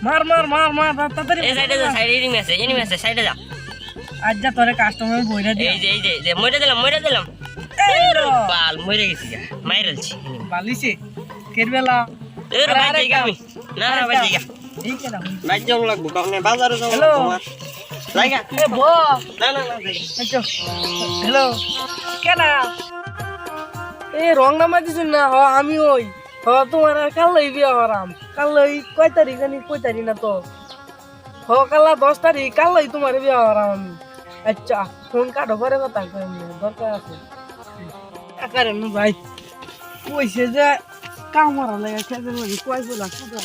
মার মার মার মার তাড়াতাড়ি এই সাইডে যা, সাইডে এনিমি আছে সাইডে যা। আজ যা তোরে কাস্টমার বইরা দি এই যে মইরা দিলাম এই লো বাল মইরা গেছি গা মাইরালছি বালিছে কেরবেলা এ রে ভাই জায়গা আমি না না ভাই জায়গা এই কেনা ভাই যাও লাগবো কারণ বাজারে যাও হ্যালো তোমার জায়গা এ বো না না না আচ্ছা হ্যালো কেনা এ রং নামা দিছুন না হ আমি ওই হ তোমার কালই বিয়া হরাম কালই কয় তারিখ জানি কয় তারিখ না তো হ কালা 10 তারিখ কালই তোমার বিয়া হরাম আমি আচ্ছা ফোন কাটো পরে কথা কইম দরকার আছে আকারে নু ভাই কইছে যে কামরা লাগা খেতে লাগি কয় বলা কথা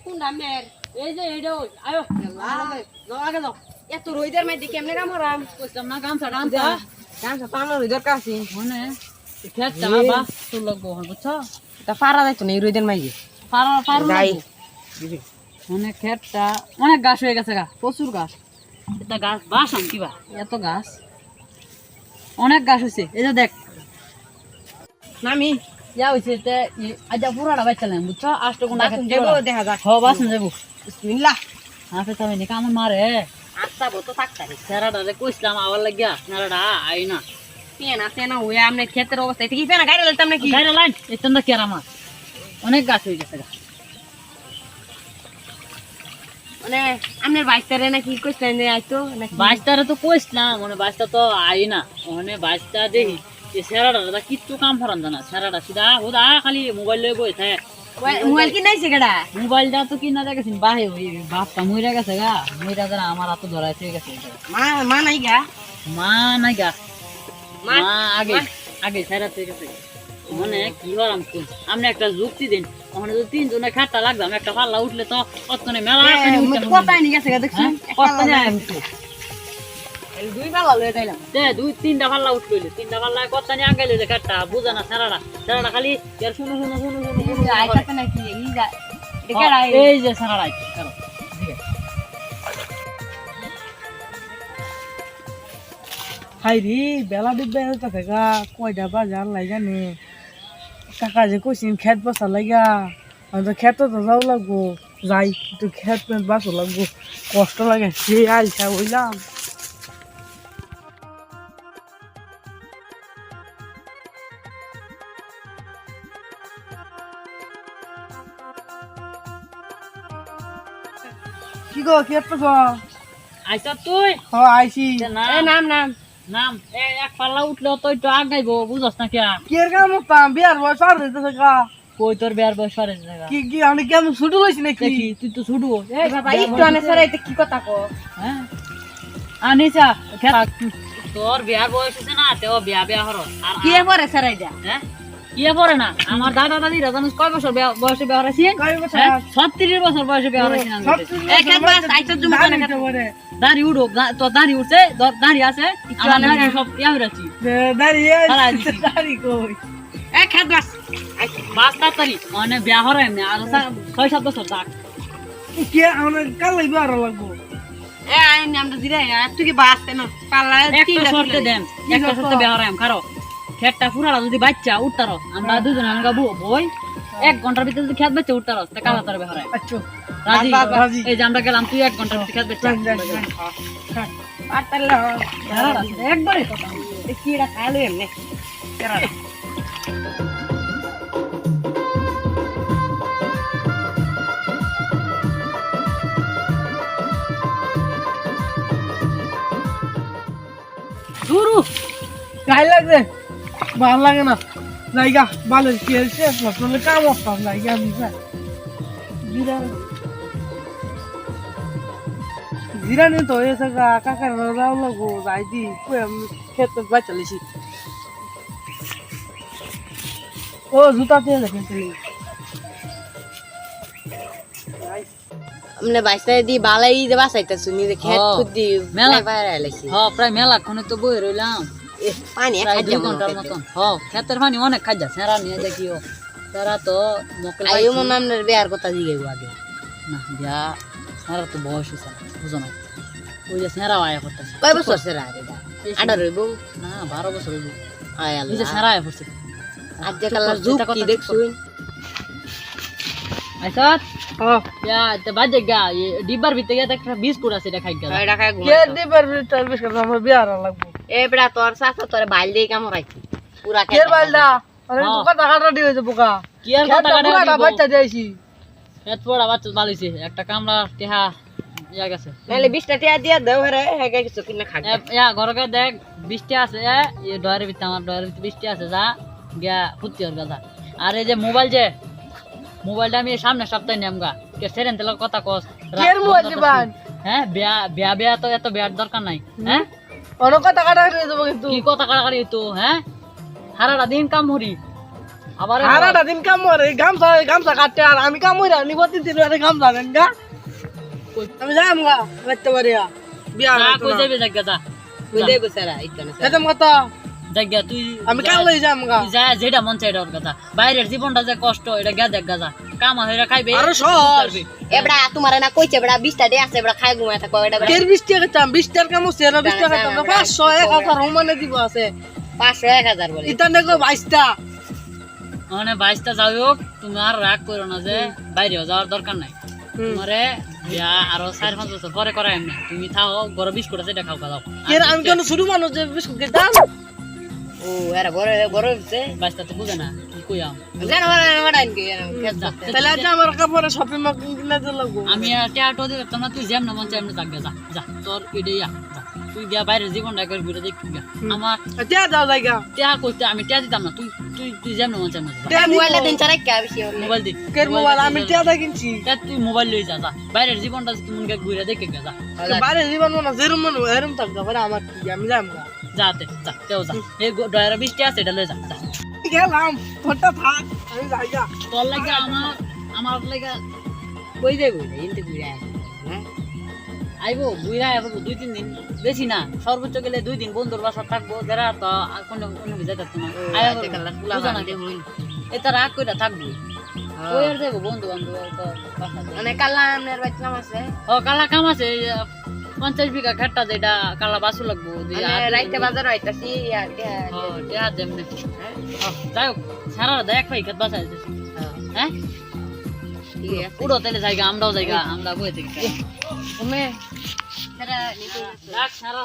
কোন দামের এই যে এইডো আয়ো যাও আগে যাও এত রইদের মধ্যে কেমনে কাম করাম কইতাম না গামছা ডানতা গামছা পানো রইদের কাছে মনে খেত চাবা তো লাগবো বুঝছো তা পারা যাইতো না এই রইদের মাইগে পারা যাই মানে খেতটা অনেক গাছ হয়ে গেছে গা প্রচুর গাছ এটা গাছ বাস আম কিবা এত গাছ অনেক গাছ হইছে এই যে দেখ নামি ইয়া হইছে তে আজা পুরাটা বাইচালাম বুঝছো আষ্ট কোন যাবো দেখা যাক হ বাসন যাবো বিসমিল্লাহ হাতে তো আমি কাম মারে আচ্ছা বতো থাকতারি সারাডারে কইছিলাম আবার লাগিয়া নারাডা আই না তেনা হইয়া আমনে ক্ষেতের অবস্থা এটা কি পেনা গাইরা লইতাম নাকি গাইরা লাইন এতন না কেরা আমার অনেক গাছ হয়ে গেছে গা মানে আমনের 22 তারে নাকি কইছিলেন যে আইতো নাকি 22 তারে তো কইছিলাম মানে 22 টা তো আই না মানে 22 টা দেখি এই সারাডা কিচ্ছু কাম ফরান জানা সারাডা সিধা হুদা খালি মোবাইল লই বই থাকে মোবাইল কি নাইছে গডা মোবাইলটা তো কিনা দেখেছিন বাহে ওই বাপটা মইরা গেছে গা মইরা জানা আমার হাতে ধরাইছে গেছে মা নাই গা মা আগে আগে সারাতে গেছে মানে কি হরাম কোন আমনে একটা যুক্তি দেন ওখানে যদি তিন জনে খাটটা লাগদাম একটা পাল্লা উঠলে তো কতনে মেলা কথাই নি গেছে গা দেখছিস কতনে আইছে এই দুই পাল্লা লয়ে যাইলাম তে দুই তিনটা পাল্লা উঠলইলে তিনটা পাল্লা কতনে আগে লইলে খাটটা বুঝা না সারাটা খালি এর শুনো আইতাতে নাকি এই যা এই যে সারাটা আইছে করো হাই রে বেলা দিবে হইতা থাকা কয়টা বাজার লাই জানে কাকা যে কইছিন খেত বসা লাগা আমি তো খেতে তো যাও লাগবো যাই একটু খেত মেত বাসো লাগবো কষ্ট লাগে সে আইসা হইলাম কি গো খেত বসা আইছা তুই হ আইছি নাম এক পাল্লা উঠলে তো একটু আগাইবো বুঝছ না কি কের কাম করতাম বিয়ার বয়স পার হইতে থাকা কই তোর বিয়ার বয়স পারে কি কি আমি কেমন ছুটু হইছি নাকি তুই তো ছুটু বাবা একটু আনে সরাইতে কি কথা কো হ্যাঁ আনিছা তোর বিয়ার বয়স হইছে না তেও বিয়া হর আর কি পরে সরাই যা হ্যাঁ কি পরে না আমার দাদা দাদি জানিস কয় বছর বয়সে বিয়া হরাইছি 36 বছর বয়সে বিয়া হরাইছি না একবার আইছ জুমা করে দাড়ি উড়ো তো দাড়ি উঠছে দাড়ি আছে আমার সব ইয়া হইরাছি দাড়ি কই এক হাত বাস তাড়াতাড়ি মানে বিয়া হরাই না আর 6-7 বছর থাক কি আমরা কালই বিয়ার লাগবো আইন আমরা দিরে তুই কি বাস কেন পাল্লা একটা শর্তে দেন একটা শর্তে বিয়া হরাই খারো খেতটা পুরাটা যদি বাচ্চা উঠতারো আমরা দুজন আমরা বই 1 ঘন্টার ভিতরে যদি খেত বাচ্চা উঠতারো তা কালা তার বিয়া হরাই আচ্ছা রাজি এই যে আমরা গেলাম তুই 1 ঘন্টার ভিতরে খেত বাচ্চা আর তাহলে একবারে কথা কি এটা খাইলো এমনি শুরু গাই লাগবে ভাল লাগে না জায়গা ভালো খেলছে ফসলের কাম করতাম জায়গা দিছে জিরানি তো হয়েছে কাকার রাও লাগবো যাই দি খেতে বাঁচালিছি ও জুতা দিয়ে দেখেন আমনে বাইসা দি বালাই দে বাসাইতাছু নি খেত খুদি মেলা বাইরে আইলাছি প্রায় মেলা কোনে তো বই রইলাম পানি খাই যাব ঘন্টার মতন খেতের পানি অনেক খাই যা সেরা নিয়ে দেখিও সেরা তো মকল আইও মন আমনের বিয়ার কথা দিগাইবো আগে না বিয়া সেরা তো বয়স হইছে বুঝো না ওই যে সেরা আয়া করতেছে কয় বছর সেরা রে আডা রইবো না 12 বছর হইবো আয় আল্লাহ এই যে সেরা আয়া পড়ছে আজ যে কালার যুগ কি দেখছুই আইসত হ্যাঁ ইয়া তে বাজে গা ডিব্বার ভিতরে একটা বিস্কুট আছে এটা খাই গা এটা খাই কে দিবার বিটার বিস্কুট আমার বিয়ার লাগবো এ বেটা তোর সাথে তোর বাইল দিয়ে কাম রাখি পুরা কে বালদা আরে হ্যাঁ। তোকা টাকা রেডি হইছে বোকা কি আর কথা পুরাটা কাটা বাচ্চা দিয়েছি এত বড় বাচ্চা বালিছে একটা কামলা টেহা ইয়া গেছে নালে 20 টাকা দিয়া দাও রে হেগে কিছু কিনা খা ইয়া ঘরকে দেখ 20 টা আছে এই ডয়ারের ভিতরে আমার ডয়ারের ভিতরে 20 টা আছে যা গিয়া ফুটি ওর গাদা আর এই যে মোবাইলটা আমি সামনে সপ্তাহে নেমগা কে সেরেন তেল কথা কস কের মোবাইল দিবান হ্যাঁ বিয়া তো এত বিয়ার দরকার নাই হ্যাঁ অনেক টাকা রেডি দেবো কিন্তু কি কথা কাটাকাটি তো হ্যাঁ সারাটা দিন কাম হরি আবার সারাটা দিন কাম করে গামছা কাটতে আর আমি কাম হইরা নিব 3 দিন গামছা নেন গা আমি যাম গা রাখতে পারিয়া বিয়া কই যাবে জায়গা যা কই দেব সারা ইতনা এতম কথা জায়গা তুই আমি কাল লই যাম গা তুই যা যেটা মন চাই ওর কথা বাইরের জীবনটা যে কষ্ট এটা গা দেখ গা কাম হইরা খাইবে আরো সহজ এবড়া তোমার না কইছে বড়া 20 টাকা আছে এবড়া খাই ঘুমায় থাকো এটা কের 20 টাকা চাম 20 টাকা কাম সেরা 20 টাকা চাম 500 1000 হোমানে দিব আছে 500 1000 বলে ইতানে কো 22টা মানে 22টা যাই হোক তুমি আর রাগ করো না যে বাইরেও যাওয়ার দরকার নাই তোমারে বিয়া আরো 4-5 বছর পরে করাই এমনি তুমি থাও গরম বিস্কুট আছে এটা খাও খাও কের আমি কেন শুরু মানুষ যে বিস্কুট খেতাম ও এরা বড় হইছে 22টা তো বুঝে না কি কইয়াম জানো বড় কি যা, তাহলে আজ আমার কাপড়ে শপিং মল কিনে দিতে লাগবো আমি টিয়াটো দিবে তোমরা তুই যেমন মন চাই এমনি থাকবে যা যা তোর ইডিয়া যা তুই গিয়া বাইরের জীবনটা একবার ঘুরে দেখ গা আমার তে দাও জায়গা টিয়া কইতে আমি টিয়া দিতাম না তুই তুই তুই যেমন মন চাই এমনি যা। তে মোবাইলে দিন চারাই কা বেশি মোবাইল দি কের মোবাইল আমি তে দা কিনছি তা তুই মোবাইল লই যা যা বাইরের জীবনটা তুই মন ঘুরে দেখে গা যা বাইরে জীবন মনে যেরম মনে এরম থাকবে পরে আমার কি আমি যাম গা যাতে যা তেও যা এই ডয়ারে 20টা আছে এটা লই যা যা গেলাম ফটা থাক আমি যাইগা তোর লাগে আমার লাগে কই দেব ইনতে ঘুরে হ্যাঁ আইবো বুইরা আইবো 2-3 দিন বেশি না সর্বোচ্চ গেলে 2 দিন বন্ধুর বাসা থাকবো যারা তো কোন কোন ভিজা থাকতো না আইবো বুঝা না কেমন এটা রাগ কইরা থাকবো ওই আর যাবো বন্ধু বান্ধব তো বাসা যায়। মানে কালা আমনের বাচ্চা আছে ও কালা কাম আছে 50 বিঘা খেটটা যেটা কালা বাসু লাগবো রাইতে বাজার হইতাছি আর দেয়া দেমনে যাই হোক সারা দেখ ভাই খেত বাসা যাইতেছি হ্যাঁ ঠিক আছে পুরো তেলে জায়গা আমরাও জায়গা আমরা বই থেকে তুমি সারা সারা